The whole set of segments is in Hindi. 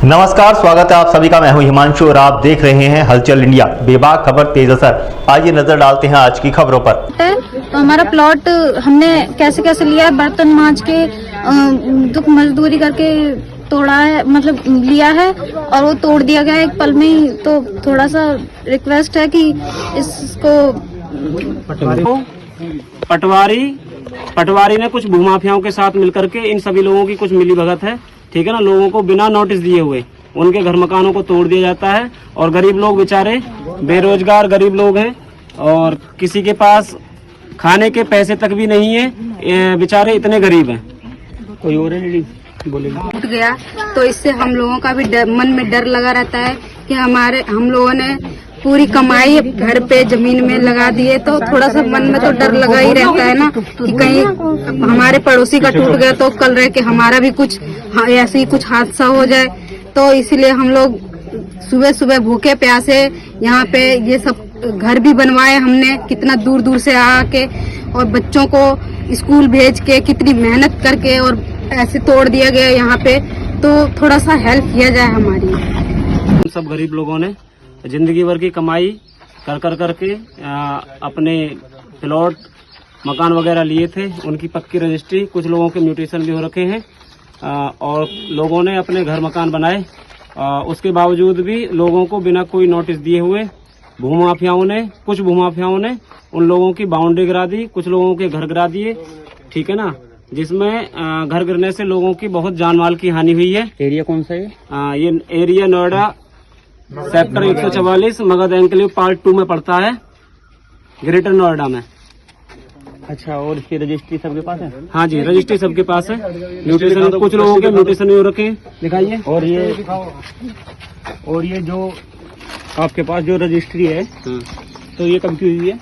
नमस्कार, स्वागत है आप सभी का। मैं हूं हिमांशु और आप देख रहे हैं हलचल इंडिया। बेबाक खबर तेज असर। आइए नजर डालते हैं आज की खबरों पर। तो हमारा प्लॉट हमने कैसे कैसे लिया है, बर्तन मांज के दुख मजदूरी करके तोड़ा है, मतलब लिया है और वो तोड़ दिया गया एक पल में ही। तो थोड़ा सा रिक्वेस्ट है कि इसको पटवारी ने कुछ भूमाफियाओं के साथ मिलकर के इन सभी लोगों की कुछ मिली भगत है, ठीक है ना। लोगों को बिना नोटिस दिए हुए उनके घर मकानों को तोड़ दिया जाता है और गरीब लोग बेचारे बेरोजगार गरीब लोग हैं और किसी के पास खाने के पैसे तक भी नहीं है, बेचारे इतने गरीब हैं। कोई और बोलेगा टूट गया तो इससे हम लोगों का भी मन में डर लगा रहता है कि हम लोगों ने पूरी कमाई घर पे जमीन में लगा दिए, तो थोड़ा सा मन में तो डर लगा ही रहता है ना कि कहीं हमारे पड़ोसी का टूट गया तो कल रह के हमारा भी कुछ ऐसे ही कुछ हादसा हो जाए। तो इसीलिए हम लोग सुबह सुबह भूखे प्यासे यहाँ पे ये सब घर भी बनवाए हमने, कितना दूर दूर से आके, और बच्चों को स्कूल भेज के कितनी मेहनत करके और ऐसे तोड़ दिया गया यहाँ पे। तो थोड़ा सा हेल्प किया जाए हमारी। सब गरीब लोगों ने जिंदगी भर की कमाई कर कर करके अपने प्लॉट मकान वगैरह लिए थे, उनकी पक्की रजिस्ट्री, कुछ लोगों के म्यूटेशन भी हो रखे हैं और लोगों ने अपने घर मकान बनाए। उसके बावजूद भी लोगों को बिना कोई नोटिस दिए हुए कुछ भूमाफियाओं ने उन लोगों की बाउंड्री गिरा दी, कुछ लोगों के घर गिरा दिए, ठीक है ना। जिसमें घर गिरने से लोगों की बहुत जान माल की हानि हुई है। एरिया कौन सा है? ये area Noida sector 144 Magadh enclave part 2 में पड़ता है, ग्रेटर नोएडा में। अच्छा, और इसकी रजिस्ट्री सबके पास है? हाँ जी, रजिस्ट्री सबके पास है। म्यूटेशन कुछ लोगों के म्यूटेशन भी हो रखे हैं, दिखाइए। और ये जो आपके पास जो रजिस्ट्री है तो ये कब की हुई है?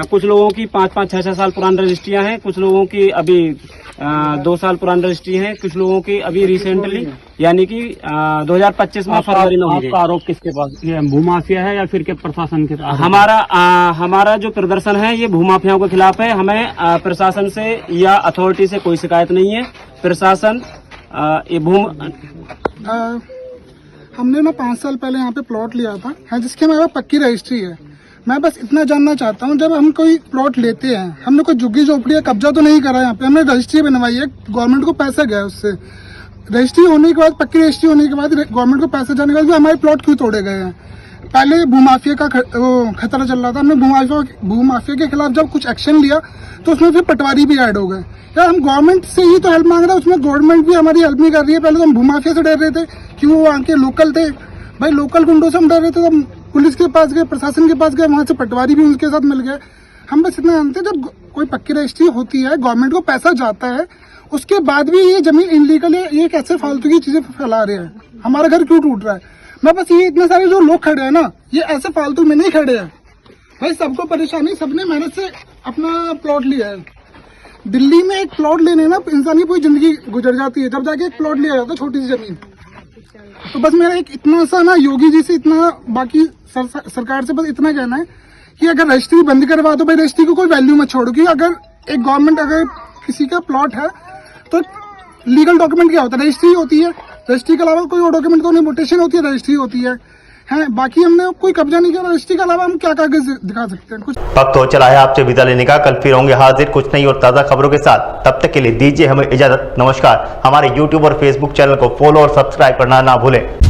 कुछ लोगों की 5-5, 6-6 साल पुरानी रजिस्ट्रियां हैं, कुछ लोगों की अभी 2 साल पुरानी रजिस्ट्री है, कुछ लोगों की अभी रिसेंटली यानी कि 2025 में फरवरी में हुई है। आपका आरोप किसके पास? ये भूमाफिया है या फिर के प्रशासन के पास? हमारा जो प्रदर्शन है ये भूमाफियाओं के खिलाफ है। हमें प्रशासन से या अथॉरिटी से कोई शिकायत नहीं है। प्रशासन हमने ना 5 साल पहले यहाँ पे प्लॉट लिया था, जिसके हमारे पास पक्की रजिस्ट्री है। मैं बस इतना जानना चाहता हूँ, जब हम कोई प्लॉट लेते हैं, हमने कोई झुग्गी झोपड़ी या कब्जा तो नहीं करा यहाँ पे, हमने रजिस्ट्री बनवाई है, गवर्नमेंट को पैसा गया उससे। रजिस्ट्री होने के बाद, पक्की रजिस्ट्री होने के बाद गवर्नमेंट को पैसे जाने के बाद भी हमारे प्लॉट क्यों तोड़े गए हैं? पहले भूमाफिया का खतरा चल रहा था, हमने भूमाफिया के खिलाफ जब कुछ एक्शन लिया तो उसमें फिर पटवारी भी ऐड हो गए। यार हम गवर्नमेंट से ही तो हेल्प मांग रहे हैं, उसमें गवर्नमेंट भी हमारी हेल्प नहीं कर रही है। पहले तो हम भूमाफिया से डर रहे थे कि वो वहाँ के लोकल थे, भाई लोकल गुंडों से हम डर रहे थे, तो पुलिस के पास गए, प्रशासन के पास गए, वहां से पटवारी भी उनके साथ मिल गए। हम बस इतना जानते हैं, जब कोई पक्की रजिस्ट्री होती है, गवर्नमेंट को पैसा जाता है, उसके बाद भी ये जमीन इनलीगल है, ये कैसे फालतू की चीजें फैला रहे हैं? हमारा घर क्यों टूट रहा है? मैं बस ये इतने सारे जो लोग खड़े हैं ना, ये ऐसे फालतू में नहीं खड़े हैं भाई, सबको परेशानी, सबने मेहनत से अपना प्लॉट लिया है। दिल्ली में एक प्लॉट लेने ना इंसान की पूरी जिंदगी गुजर जाती है, जब जाके एक प्लॉट लिया जाता है, छोटी सी जमीन। तो बस मेरा एक इतना सा ना योगी जी से, इतना बाकी सरकार से बस इतना कहना है कि अगर रजिस्ट्री बंद करवा दो भाई, रजिस्ट्री को कोई वैल्यू मत छोड़ो। कि अगर एक गवर्नमेंट, अगर किसी का प्लॉट है तो लीगल डॉक्यूमेंट क्या होता है? रजिस्ट्री होती है। रजिस्ट्री के अलावा कोई और डॉक्यूमेंट तो नहीं, म्यूटेशन होती है, रजिस्ट्री होती है। बाकी हमने कोई कब्जा नहीं किया, रजिस्ट्री के अलावा हम क्या कागज दिखा सकते हैं? कुछ वक्त हो चला है आपसे विदा लेने का। कल फिर होंगे हाजिर कुछ नई और ताज़ा खबरों के साथ। तब तक के लिए दीजिए हमें इजाजत। नमस्कार। हमारे YouTube और Facebook चैनल को फॉलो और सब्सक्राइब करना ना भूलें।